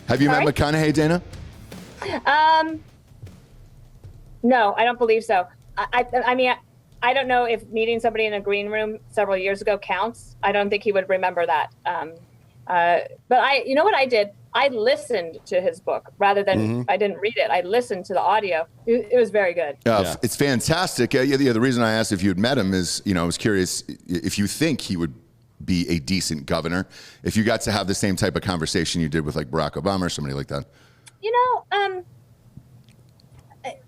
Have you Sorry? met McConaughey, Dana? No, I don't believe so. I mean, I don't know if meeting somebody in a green room several years ago counts. I don't think he would remember that. But you know what I did? I listened to his book rather than I didn't read it. I listened to the audio. It was very good. It's fantastic. The reason I asked if you had met him is, I was curious if you think he would be a decent governor if you got to have the same type of conversation you did with like Barack Obama or somebody like that.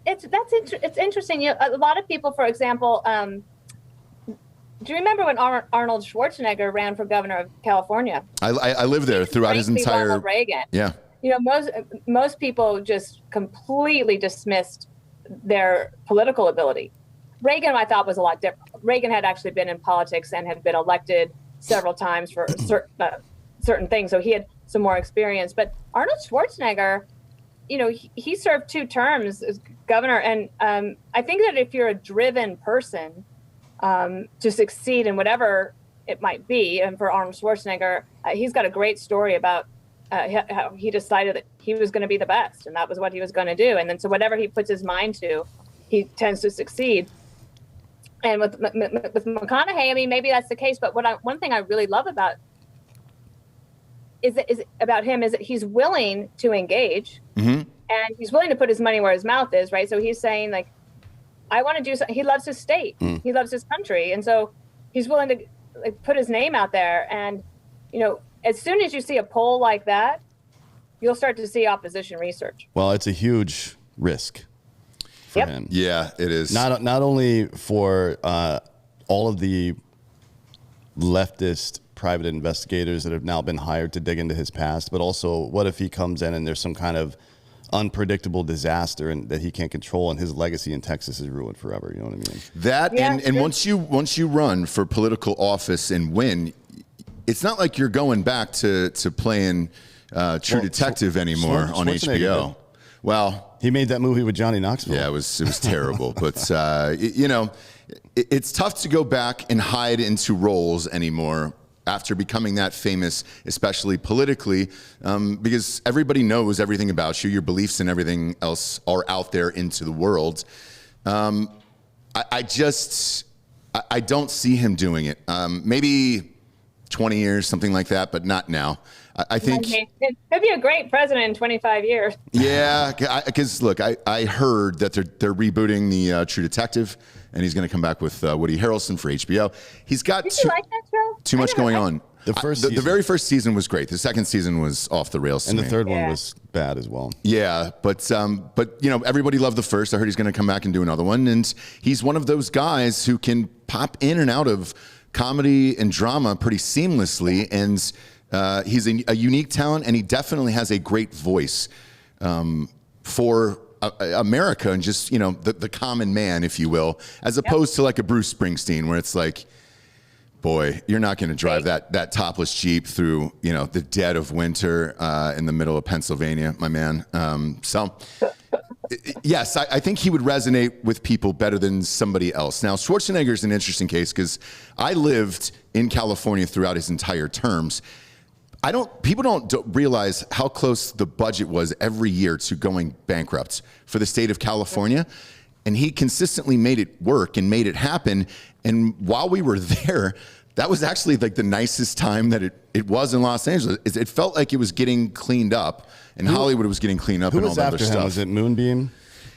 It's interesting. A lot of people, for example, do you remember when Arnold Schwarzenegger ran for governor of California? I lived there throughout his entire. Ronald Reagan. Yeah. Most people just completely dismissed their political ability. Reagan, I thought, was a lot different. Reagan had actually been in politics and had been elected several times for certain things, so he had some more experience. But Arnold Schwarzenegger, he served 2 terms as governor, and I think that if you're a driven person to succeed in whatever it might be, and for Arnold Schwarzenegger, he's got a great story about how he decided that he was going to be the best, and that was what he was going to do. And then so whatever he puts his mind to, he tends to succeed. And with McConaughey, I mean, maybe that's the case. But one thing I really love about is about him is that he's willing to engage, and he's willing to put his money where his mouth is, right? So he's saying, like, I want to do something. He loves his state. He loves his country. And so he's willing to put his name out there. And, as soon as you see a poll like that, you'll start to see opposition research. Well, it's a huge risk for him. Yeah, it is. Not only for all of the leftist private investigators that have now been hired to dig into his past, but also what if he comes in and there's some kind of unpredictable disaster and that he can't control, and his legacy in Texas is ruined forever. You know what I mean? That and once you run for political office and win, it's not like you're going back to playing True Detective anymore on HBO. Well, he made that movie with Johnny Knoxville. Yeah, it was terrible. But it's tough to go back and hide into roles anymore after becoming that famous, especially politically, because everybody knows everything about you. Your beliefs and everything else are out there into the world. I don't see him doing it. Maybe 20 years, something like that, but not now. I think he'll be a great president in 25 years. Yeah, because look, I heard that they're rebooting the True Detective, and he's going to come back with Woody Harrelson for HBO. He's got Did you like that show? too much going on. The very first season was great. The second season was off the rails, and the third one was bad as well. Yeah, but everybody loved the first. I heard he's going to come back and do another one, and he's one of those guys who can pop in and out of comedy and drama pretty seamlessly, and he's a unique talent, and he definitely has a great voice for America and just the common man, if you will, as opposed to like a Bruce Springsteen, where it's like, boy, you're not going to drive that topless Jeep through the dead of winter in the middle of Pennsylvania, my man. So yes, I think he would resonate with people better than somebody else. Now, Schwarzenegger is an interesting case because I lived in California throughout his entire terms. People don't realize how close the budget was every year to going bankrupt for the state of California. And he consistently made it work and made it happen. And while we were there, that was actually like the nicest time that it was in Los Angeles. It felt like it was getting cleaned up, and Hollywood was getting cleaned up and all that other stuff. Was it Moonbeam?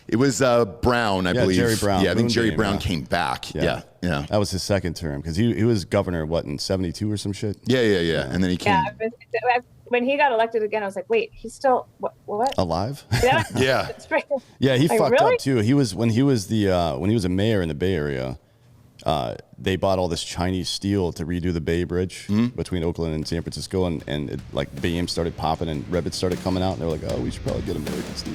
It was Brown, I believe. Jerry Brown. Yeah, I think Jerry Brown came back. Yeah. That was his second term because he was governor, in 72 or some shit? Yeah. And then he came. Yeah, when he got elected again, I was like, wait, he's still what? Alive? Yeah. Yeah. Yeah, he fucked really? up too. When he was a mayor in the Bay Area, they bought all this Chinese steel to redo the Bay Bridge between Oakland and San Francisco, and beams started popping and rivets started coming out, and they were like, oh, we should probably get American steel.